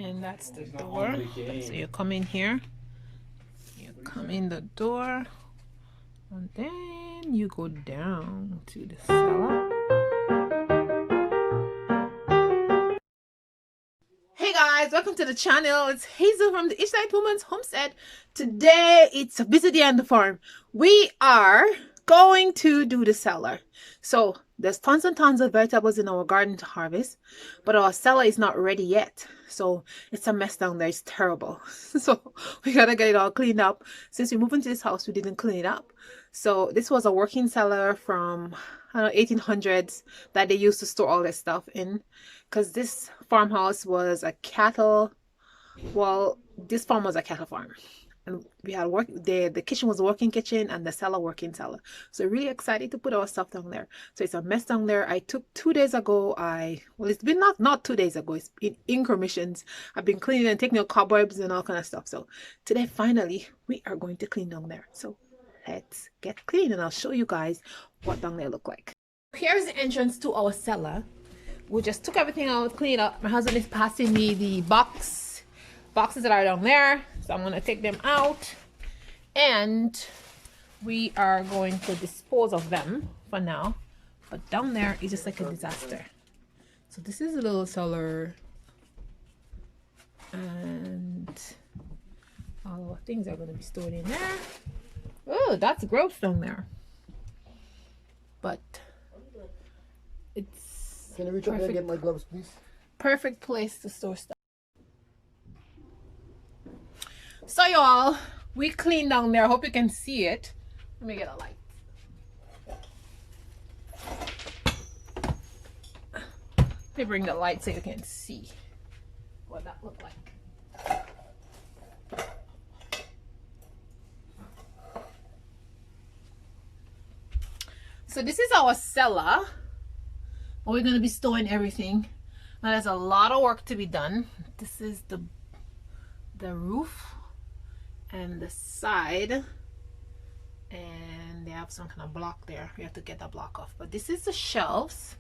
And that's the door. So you come in here, you come in the door, and then you go down to the cellar. Hey guys, welcome to the channel. It's Hazel from the Ishite Woman's Homestead. Today it's a busy day on the farm. We are going to do the cellar. So there's tons and tons of vegetables in our garden to harvest, but our cellar is not ready yet. So it's a mess down there. It's terrible. So we gotta get it all cleaned up. Since we moved into this house, we didn't clean it up. So this was a working cellar from, I don't know, 1800s that they used to store all their stuff in. Because this farmhouse was a cattle, well, this farm was a cattle farm. And we had the kitchen was a working kitchen and the cellar working cellar. So really excited to put our stuff down there. So it's a mess down there. I took 2 days ago. Well, it's been not 2 days ago. It's in increments. I've been cleaning and taking out cobwebs and all kind of stuff. So today, finally, we are going to clean down there. So let's get clean and I'll show you guys what down there look like. Here's the entrance to our cellar. We just took everything out, cleaned it up. My husband is passing me the boxes that are down there. So I'm going to take them out. And we are going to dispose of them for now. But down there is just like a disaster. So this is a little cellar. And all our things are going to be stored in there. Oh, that's gross down there. But it's... Can I reach up there and get my gloves, please? Perfect place to store stuff. So y'all, we cleaned down there. I hope you can see it. Let me get a light. Let me bring the light so you can see what that looked like. So this is our cellar. We're going to be storing everything. Now there's a lot of work to be done. This is the roof and the side, and they have some kind of block there. We have to get that block off. But this is the shelves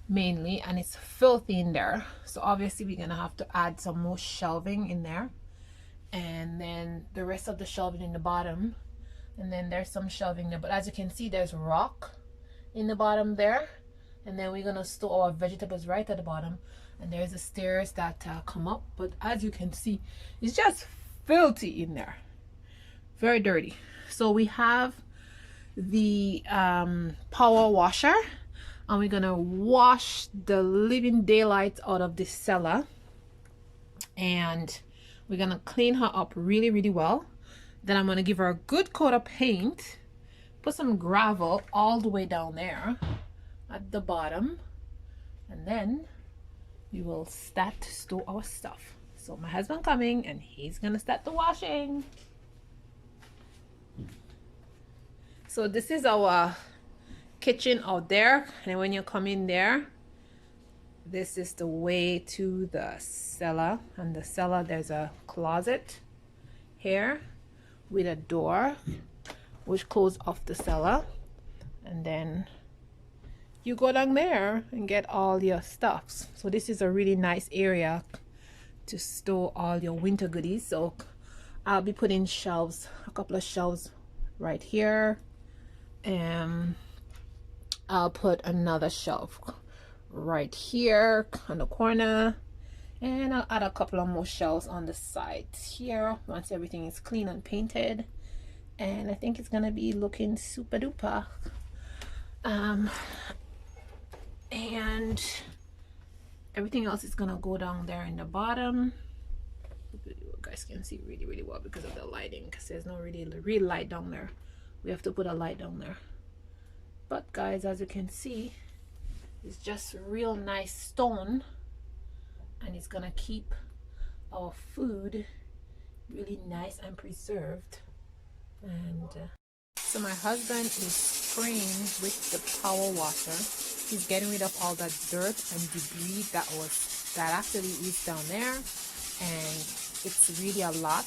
mainly, and it's filthy in there. So obviously we're gonna have to add some more shelving in there, and then the rest of the shelving in the bottom, and then there's some shelving there. But as you can see, there's rock in the bottom there. And then we're gonna store our vegetables right at the bottom, and there's the stairs that come up. But as you can see, it's just filthy in there, very dirty. So we have the power washer, and we're gonna wash the living daylights out of this cellar, and we're gonna clean her up really, really well. Then I'm gonna give her a good coat of paint, put some gravel all the way down there at the bottom, and then we will start to store our stuff. So my husband coming, and he's gonna start the washing. So this is our kitchen out there, and when you come in there, this is the way to the cellar. And the cellar, there's a closet here with a door which closes off the cellar, and then you go down there and get all your stuffs. So this is a really nice area to store all your winter goodies. So I'll be putting shelves, a couple of shelves right here, and I'll put another shelf right here on the corner, and I'll add a couple of more shelves on the sides here once everything is clean and painted. And I think it's gonna be looking super duper. And everything else is gonna go down there in the bottom. You guys can see really, really well because of the lighting, because there's no really real light down there. We have to put a light down there. But guys, as you can see, it's just real nice stone, and it's gonna keep our food really nice and preserved. And so my husband is spraying with the power washer. He's getting rid of all that dirt and debris that actually is down there, and it's really a lot.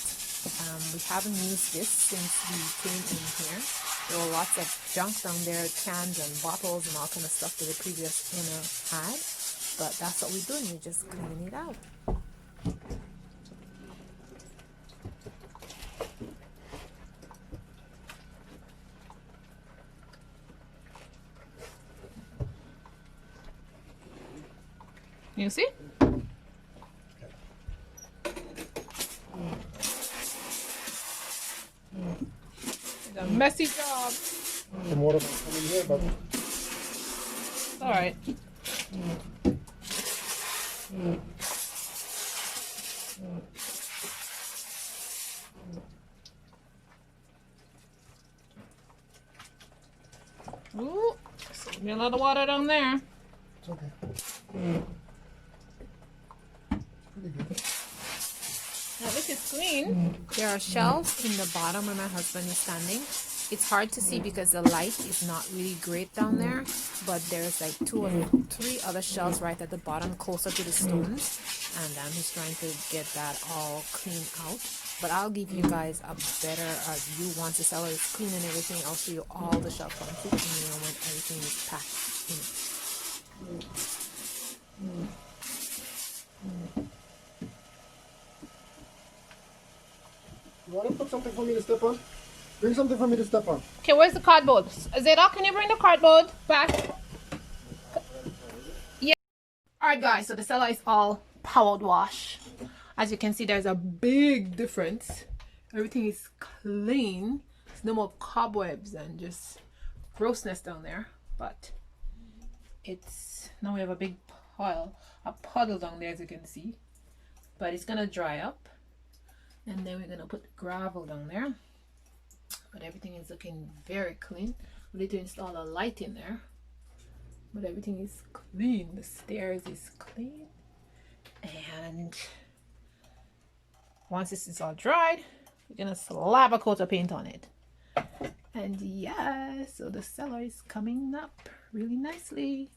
We haven't used this since we came in here. There were lots of junk down there, cans and bottles and all kind of stuff that the previous owner had, but that's what we're doing. We're just cleaning it out. You see? It's a messy job. Some water coming in here, but It's all right. Ooh, so a lot of water down there. it's okay. Pretty good. Now this is clean. There are shelves in the bottom where my husband is standing. It's hard to see because the light is not really great down there, but there's like 2 or 3 other shelves right at the bottom closer to the stones, and he's trying to get that all cleaned out. But I'll give you guys a better view once the cellar is clean and everything. I'll show you all the shelf contents and when everything is packed in it. You want to put something for me to step on? Bring something for me to step on. Okay, where's the cardboard? Zeta, can you bring the cardboard back? Yeah. Alright guys, so the cellar is all powered wash. As you can see, there's a big difference. Everything is clean. There's no more cobwebs and just grossness down there. But it's now we have a big pile, a puddle down there as you can see. But it's gonna dry up. And then we're gonna put gravel down there. But everything is looking very clean. We need to install a light in there. But everything is clean. The stairs is clean. And once this is all dried, we're gonna slap a coat of paint on it. And yeah, so the cellar is coming up really nicely.